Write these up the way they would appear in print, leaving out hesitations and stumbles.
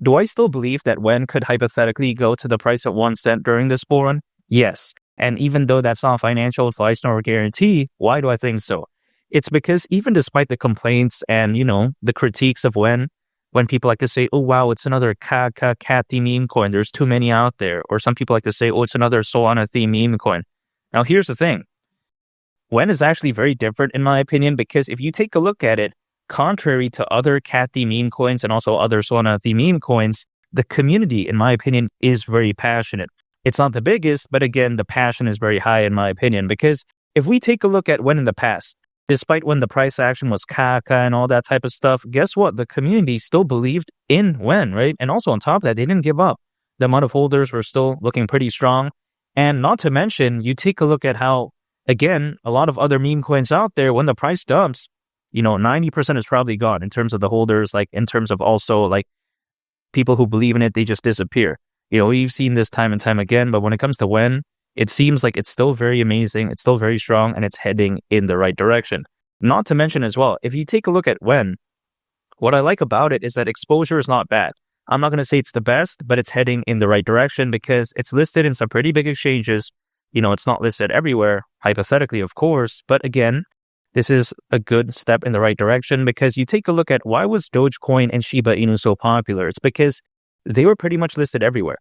Do I still believe that WEN could hypothetically go to the price of 1 cent during this bull run? Yes. And even though that's not financial advice nor a guarantee, why do I think so? It's because even despite the complaints and, the critiques of WEN, when people like to say, oh, wow, it's another cat theme meme coin. There's too many out there. Or some people like to say, oh, it's another Solana theme meme coin. Now, here's the thing. WEN is actually very different in my opinion, because if you take a look at it, contrary to other cat theme meme coins and also other Solana theme meme coins, the community, in my opinion, is very passionate. It's not the biggest, but again, the passion is very high in my opinion, because if we take a look at WEN in the past, despite when the price action was caca and all that type of stuff, guess what? The community still believed in WEN, right? And also on top of that, they didn't give up. The amount of holders were still looking pretty strong. And not to mention, you take a look at how, again, a lot of other meme coins out there, when the price dumps, 90% is probably gone in terms of the holders, like in terms of also like people who believe in it, they just disappear. We've seen this time and time again, but when it comes to WEN, it seems like it's still very amazing, it's still very strong, and it's heading in the right direction. Not to mention as well, if you take a look at WEN, what I like about it is that exposure is not bad. I'm not going to say it's the best, but it's heading in the right direction because it's listed in some pretty big exchanges. It's not listed everywhere, hypothetically, of course, but again, this is a good step in the right direction because you take a look at why was Dogecoin and Shiba Inu so popular? It's because they were pretty much listed everywhere.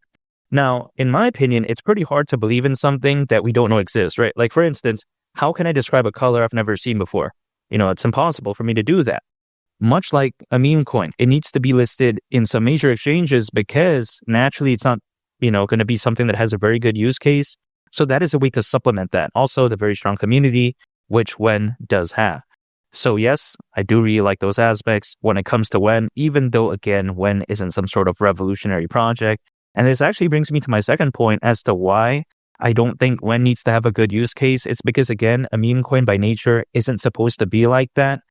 Now, in my opinion, it's pretty hard to believe in something that we don't know exists, right? Like, for instance, how can I describe a color I've never seen before? It's impossible for me to do that. Much like a meme coin, it needs to be listed in some major exchanges because naturally it's not, going to be something that has a very good use case. So that is a way to supplement that. Also, the very strong community, which WEN does have. So yes, I do really like those aspects when it comes to WEN, even though, again, WEN isn't some sort of revolutionary project. And this actually brings me to my second point as to why I don't think WEN needs to have a good use case. It's because, again, a meme coin by nature isn't supposed to be like that.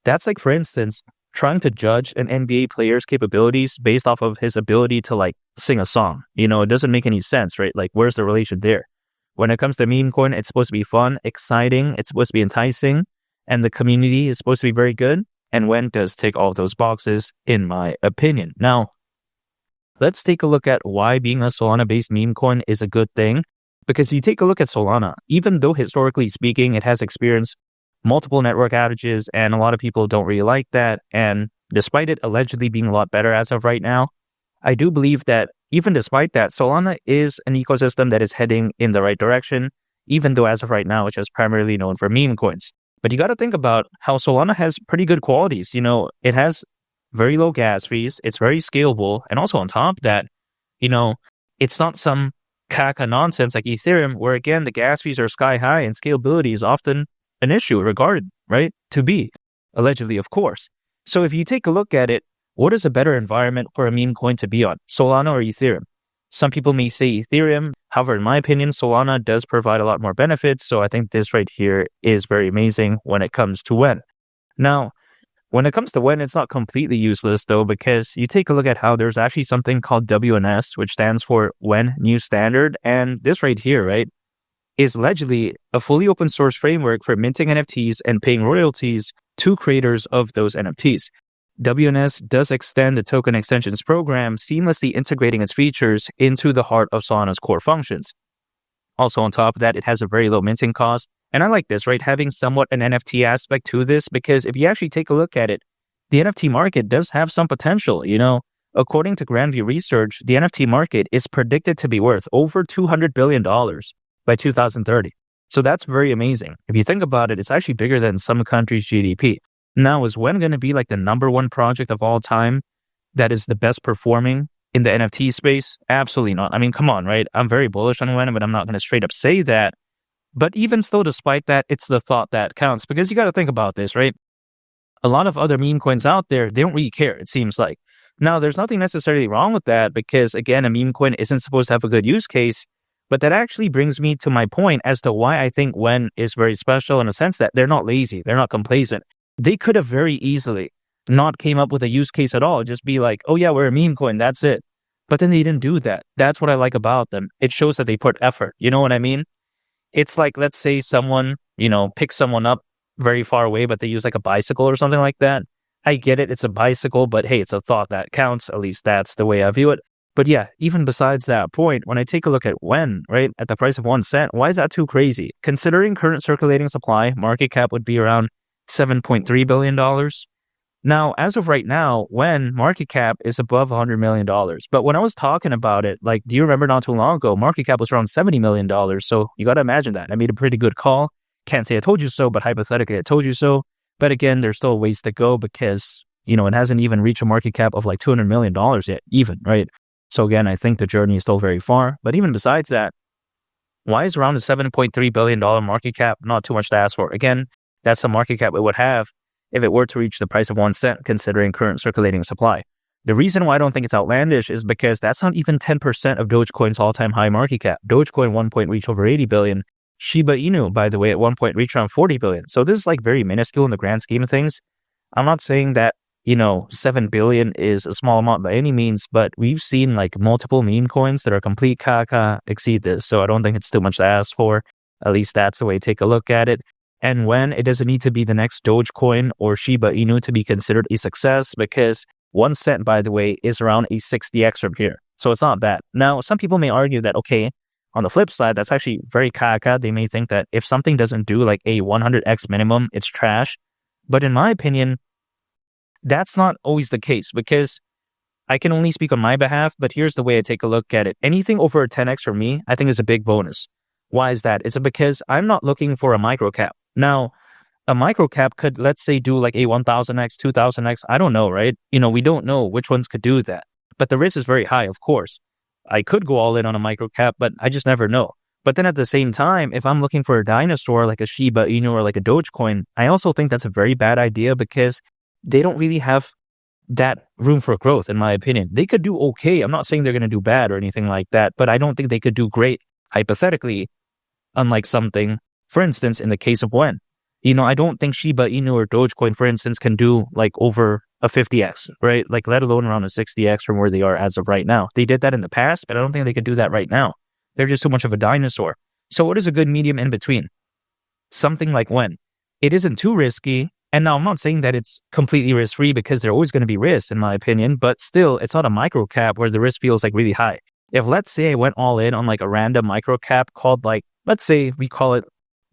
That's like, for instance, trying to judge an NBA player's capabilities based off of his ability to sing a song. It doesn't make any sense, right? Like, where's the relation there? When it comes to meme coin, it's supposed to be fun, exciting, it's supposed to be enticing, and the community is supposed to be very good. And WEN does tick all of those boxes, in my opinion. Now, let's take a look at why being a Solana-based meme coin is a good thing. Because you take a look at Solana, even though historically speaking, it has experienced multiple network outages and a lot of people don't really like that. And despite it allegedly being a lot better as of right now, I do believe that even despite that, Solana is an ecosystem that is heading in the right direction, even though as of right now, it's just primarily known for meme coins. But you got to think about how Solana has pretty good qualities. It has very low gas fees. It's very scalable. And also on top of that, it's not some caca nonsense like Ethereum, where again, the gas fees are sky high and scalability is often an issue regarded, right? To be, allegedly, of course. So if you take a look at it, what is a better environment for a meme coin to be on, Solana or Ethereum? Some people may say Ethereum. However, in my opinion, Solana does provide a lot more benefits. So I think this right here is very amazing when it comes to WEN. Now, when it comes to WEN, it's not completely useless though, because you take a look at how there's actually something called WNS, which stands for WEN New Standard. And this right here, right, is allegedly a fully open source framework for minting NFTs and paying royalties to creators of those NFTs. WNS does extend the token extensions program, seamlessly integrating its features into the heart of Solana's core functions. Also on top of that, it has a very low minting cost. And I like this, right? Having somewhat an NFT aspect to this, because if you actually take a look at it, the NFT market does have some potential. According to Grandview Research, the NFT market is predicted to be worth over $200 billion by 2030. So that's very amazing. If you think about it, it's actually bigger than some countries' GDP. Now, is WEN going to be like the number one project of all time that is the best performing in the NFT space? Absolutely not. I mean, come on, right? I'm very bullish on WEN, but I'm not going to straight up say that. But even still, despite that, it's the thought that counts, because you got to think about this, right? A lot of other meme coins out there, they don't really care, it seems like. Now, there's nothing necessarily wrong with that because, again, a meme coin isn't supposed to have a good use case. But that actually brings me to my point as to why I think WEN is very special in a sense that they're not lazy, they're not complacent. They could have very easily not came up with a use case at all, just be like, oh yeah, we're a meme coin, that's it. But then they didn't do that. That's what I like about them. It shows that they put effort. You know what I mean? It's like, let's say someone, picks someone up very far away, but they use like a bicycle or something like that. I get it. It's a bicycle, but hey, it's a thought that counts. At least that's the way I view it. But yeah, even besides that point, when I take a look at WEN, right, at the price of 1 cent, why is that too crazy? Considering current circulating supply, market cap would be around $7.3 billion. Now, as of right now, WEN market cap is above $100 million. But when I was talking about it, like, do you remember not too long ago, market cap was around $70 million. So you got to imagine that. I made a pretty good call. Can't say I told you so, but hypothetically, I told you so. But again, there's still ways to go because, it hasn't even reached a market cap of like $200 million yet, even, right? So again, I think the journey is still very far. But even besides that, why is around a $7.3 billion market cap not too much to ask for? Again, that's the market cap it would have if it were to reach the price of 1 cent, considering current circulating supply. The reason why I don't think it's outlandish is because that's not even 10% of Dogecoin's all-time high market cap. Dogecoin 1 point reached over 80 billion. Shiba Inu, by the way, at 1 point reached around 40 billion. So this is like very minuscule in the grand scheme of things. I'm not saying that, 7 billion is a small amount by any means, but we've seen like multiple meme coins that are complete caca exceed this. So I don't think it's too much to ask for. At least that's the way to take a look at it. And when it doesn't need to be the next Dogecoin or Shiba Inu to be considered a success, because 1 cent, by the way, is around a 60x from here. So it's not bad. Now, some people may argue that, okay, on the flip side, that's actually very caca. They may think that if something doesn't do like a 100x minimum, it's trash. But in my opinion, that's not always the case because I can only speak on my behalf, but here's the way I take a look at it. Anything over a 10x for me, I think is a big bonus. Why is that? It's because I'm not looking for a micro cap. Now, a micro cap could, let's say, do like a 1000x, 2000x. I don't know, right? We don't know which ones could do that. But the risk is very high, of course. I could go all in on a micro cap, but I just never know. But then at the same time, if I'm looking for a dinosaur like a Shiba Inu or like a Dogecoin, I also think that's a very bad idea because they don't really have that room for growth, in my opinion. They could do okay. I'm not saying they're going to do bad or anything like that, but I don't think they could do great, hypothetically, unlike something, for instance, in the case of WEN. I don't think Shiba Inu or Dogecoin, for instance, can do like over a 50x, right? Like let alone around a 60x from where they are as of right now. They did that in the past, but I don't think they could do that right now. They're just too much of a dinosaur. So what is a good medium in between? Something like WEN. It isn't too risky. And now I'm not saying that it's completely risk-free because there are always going to be risks, in my opinion, but still, it's not a micro cap where the risk feels like really high. If let's say I went all in on like a random micro cap called like, let's say we call it,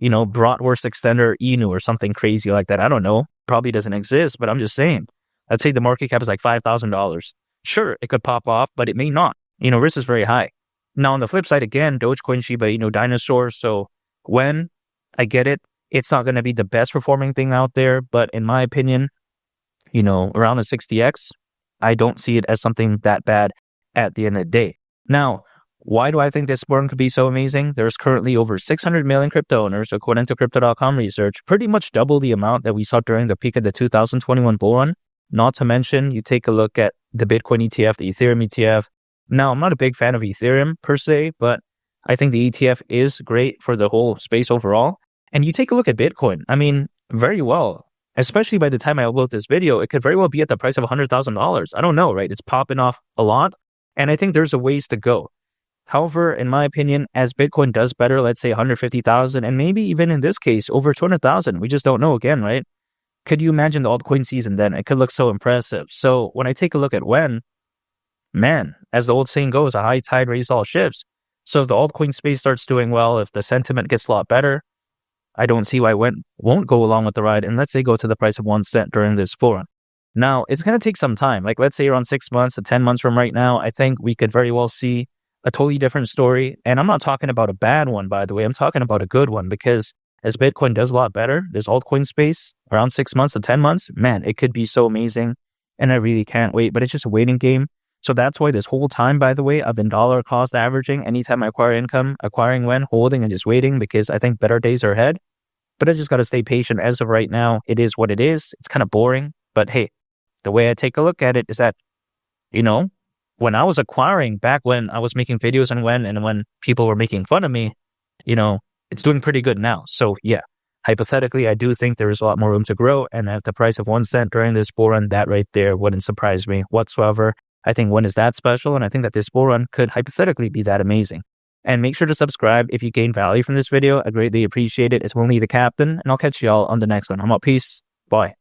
Bratwurst Extender Inu or something crazy like that. I don't know. Probably doesn't exist, but I'm just saying. Let's say the market cap is like $5,000. Sure, it could pop off, but it may not. Risk is very high. Now, on the flip side, again, Dogecoin, Shiba Inu, dinosaur. So WEN, I get it. It's not going to be the best performing thing out there, but in my opinion, around a 60x, I don't see it as something that bad at the end of the day. Now, why do I think this burn could be so amazing? There's currently over 600 million crypto owners, according to Crypto.com research, pretty much double the amount that we saw during the peak of the 2021 bull run. Not to mention, you take a look at the Bitcoin ETF, the Ethereum ETF. Now, I'm not a big fan of Ethereum per se, but I think the ETF is great for the whole space overall. And you take a look at Bitcoin, I mean, very well, especially by the time I upload this video, it could very well be at the price of $100,000. I don't know, right? It's popping off a lot. And I think there's a ways to go. However, in my opinion, as Bitcoin does better, let's say 150,000, and maybe even in this case, over 200,000, we just don't know again, right? Could you imagine the altcoin season then? It could look so impressive. So when I take a look at WEN, man, as the old saying goes, a high tide raises all ships. So if the altcoin space starts doing well, if the sentiment gets a lot better, I don't see why WEN won't go along with the ride and let's say go to the price of 1 cent during this bull run. Now, it's going to take some time. Like let's say around 6 months to 10 months from right now, I think we could very well see a totally different story. And I'm not talking about a bad one, by the way. I'm talking about a good one because as Bitcoin does a lot better, this altcoin space around 6 months to 10 months, man, it could be so amazing. And I really can't wait, but it's just a waiting game. So that's why this whole time, by the way, I've been dollar cost averaging anytime I acquire income, acquiring WEN, holding and just waiting because I think better days are ahead. But I just got to stay patient. As of right now, it is what it is. It's kind of boring. But hey, the way I take a look at it is that, when I was acquiring back when I was making videos on WEN and when people were making fun of me, it's doing pretty good now. So yeah, hypothetically, I do think there is a lot more room to grow. And at the price of 1 cent during this bull run, that right there wouldn't surprise me whatsoever. I think WEN is that special, and I think that this bull run could hypothetically be that amazing. And make sure to subscribe if you gain value from this video. I greatly appreciate it. It's only the captain, and I'll catch y'all on the next one. I'm out. Peace. Bye.